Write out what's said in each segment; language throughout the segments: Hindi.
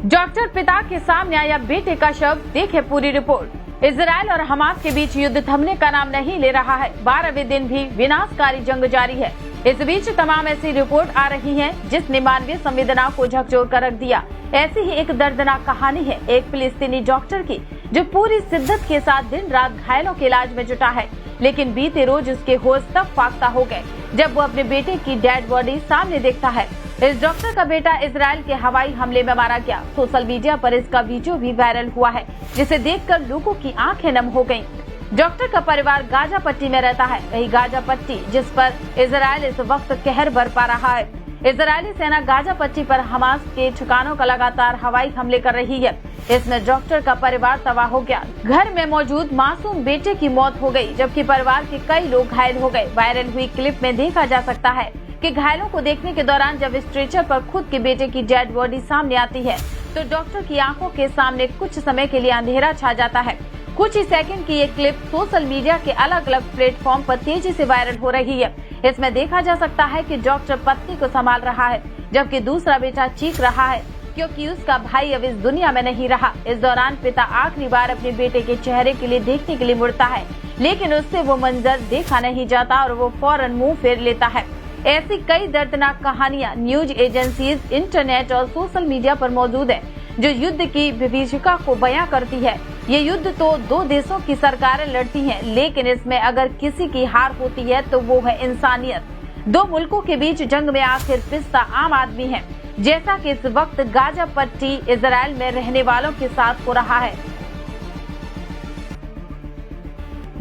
डॉक्टर पिता के सामने आया बेटे का शव, देखे पूरी रिपोर्ट। इजराइल और हमास के बीच युद्ध थमने का नाम नहीं ले रहा है। 12वें दिन भी विनाशकारी जंग जारी है। इस बीच तमाम ऐसी रिपोर्ट आ रही हैं जिसने मानवीय संवेदना को झकझोर कर रख दिया। ऐसी ही एक दर्दनाक कहानी है एक फिलिस्तीनी डॉक्टर की, जो पूरी शिद्दत के साथ दिन रात घायलों के इलाज में जुटा है। लेकिन बीते रोज उसके होश तब फाख्ता हो गए जब वो अपने बेटे की डेड बॉडी सामने देखता है। इस डॉक्टर का बेटा इजराइल के हवाई हमले में मारा गया। सोशल मीडिया पर इसका वीडियो भी वायरल हुआ है, जिसे देखकर लोगों की आंखें नम हो गईं। डॉक्टर का परिवार गाजा पट्टी में रहता है, वही गाजा पट्टी जिस पर इजराइल इस वक्त कहर बरपा रहा है। इजरायली सेना गाजा पट्टी पर हमास के ठिकानों का लगातार हवाई हमले कर रही है। इसमें डॉक्टर का परिवार तबाह हो गया। घर में मौजूद मासूम बेटे की मौत हो गई, जबकि परिवार के कई लोग घायल हो गए। वायरल हुई क्लिप में देखा जा सकता है कि घायलों को देखने के दौरान जब स्ट्रेचर पर खुद के बेटे की डेड बॉडी सामने आती है तो डॉक्टर की आंखों के सामने कुछ समय के लिए अंधेरा छा जाता है। कुछ ही सेकंड की ये क्लिप सोशल मीडिया के अलग अलग प्लेटफॉर्म पर तेजी से वायरल हो रही है। इसमें देखा जा सकता है कि डॉक्टर पत्नी को संभाल रहा है, जबकि दूसरा बेटा चीख रहा है क्योंकि उसका भाई अब इस दुनिया में नहीं रहा। इस दौरान पिता आखिरी बार अपने बेटे के चेहरे के लिए देखने के लिए मुड़ता है, लेकिन उससे वो मंजर देखा नहीं जाता और वो फौरन मुंह फेर लेता है। ऐसी कई दर्दनाक कहानियां न्यूज एजेंसीज, इंटरनेट और सोशल मीडिया पर मौजूद है, जो युद्ध की विभीषिका को बयां करती है। ये युद्ध तो दो देशों की सरकारें लड़ती हैं, लेकिन इसमें अगर किसी की हार होती है तो वो है इंसानियत। दो मुल्कों के बीच जंग में आखिर पिसता आम आदमी है, जैसा कि इस वक्त गाजा पट्टी इजराइल में रहने वालों के साथ हो रहा है।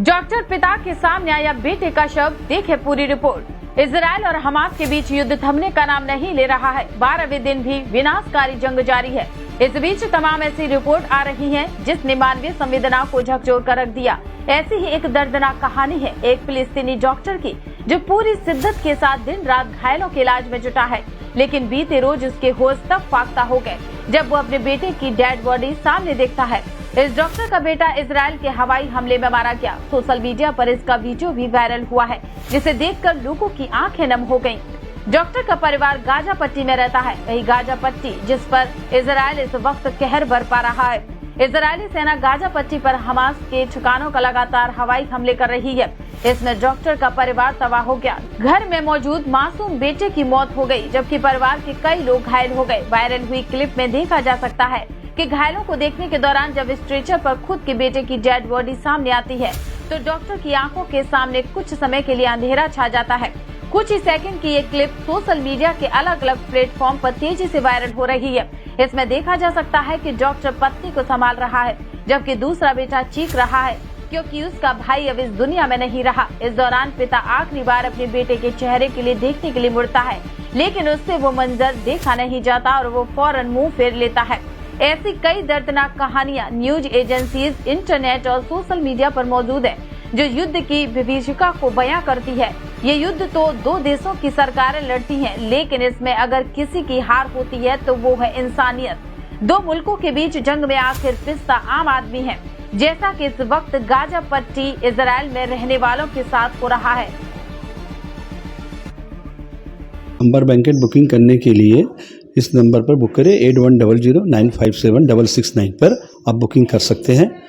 डॉक्टर पिता के सामने आया बेटे का शव, देखे पूरी रिपोर्ट। इजराइल और हमास के बीच युद्ध थमने का नाम नहीं ले रहा है। 12वें दिन भी विनाशकारी जंग जारी है। इस बीच तमाम ऐसी रिपोर्ट आ रही हैं जिसने मानवीय संवेदना को झकझोर कर रख दिया। ऐसी ही एक दर्दनाक कहानी है एक फिलिस्तीनी डॉक्टर की, जो पूरी शिद्दत के साथ दिन रात घायलों के इलाज में जुटा है। लेकिन बीते रोज उसके होश तब फाख्ता हो गए जब वो अपने बेटे की डेड बॉडी सामने देखता है। इस डॉक्टर का बेटा इजराइल के हवाई हमले में मारा गया। सोशल मीडिया पर इसका वीडियो भी वायरल हुआ है, जिसे देखकर लोगों की आंखें नम हो गईं। डॉक्टर का परिवार गाजा पट्टी में रहता है, वही गाजा पट्टी जिस पर इजराइल इस वक्त कहर बरपा रहा है। इजरायली सेना गाजा पट्टी पर हमास के ठिकानों का लगातार हवाई हमले कर रही है। इसमें डॉक्टर का परिवार तबाह हो गया। घर में मौजूद मासूम बेटे की मौत हो गई, जबकि परिवार के कई लोग घायल हो गए। वायरल हुई क्लिप में देखा जा सकता है कि घायलों को देखने के दौरान जब स्ट्रेचर पर खुद के बेटे की डेड बॉडी सामने आती है तो डॉक्टर की आंखों के सामने कुछ समय के लिए अंधेरा छा जाता है। कुछ ही सेकंड की ये क्लिप सोशल मीडिया के अलग अलग प्लेटफॉर्म पर तेजी से वायरल हो रही है। इसमें देखा जा सकता है कि डॉक्टर पत्नी को संभाल रहा है, जबकि दूसरा बेटा चीख रहा है क्योंकि उसका भाई अब इस दुनिया में नहीं रहा। इस दौरान पिता आखिरी बार अपने बेटे के चेहरे के लिए देखने के लिए मुड़ता है, लेकिन उससे वो मंजर देखा नहीं जाता और वो फौरन मुंह फेर लेता है। ऐसी कई दर्दनाक कहानियां न्यूज एजेंसीज, इंटरनेट और सोशल मीडिया पर मौजूद है, जो युद्ध की विभीषिका को बयां करती है। ये युद्ध तो दो देशों की सरकारें लड़ती हैं, लेकिन इसमें अगर किसी की हार होती है तो वो है इंसानियत। दो मुल्कों के बीच जंग में आखिर पिसता आम आदमी है, जैसा कि इस वक्त गाजा पट्टी इजराइल में रहने वालों के साथ हो रहा है। नंबर बैंकेट बुकिंग करने के लिए इस नंबर पर बुक करें 8100957669 पर आप बुकिंग कर सकते हैं।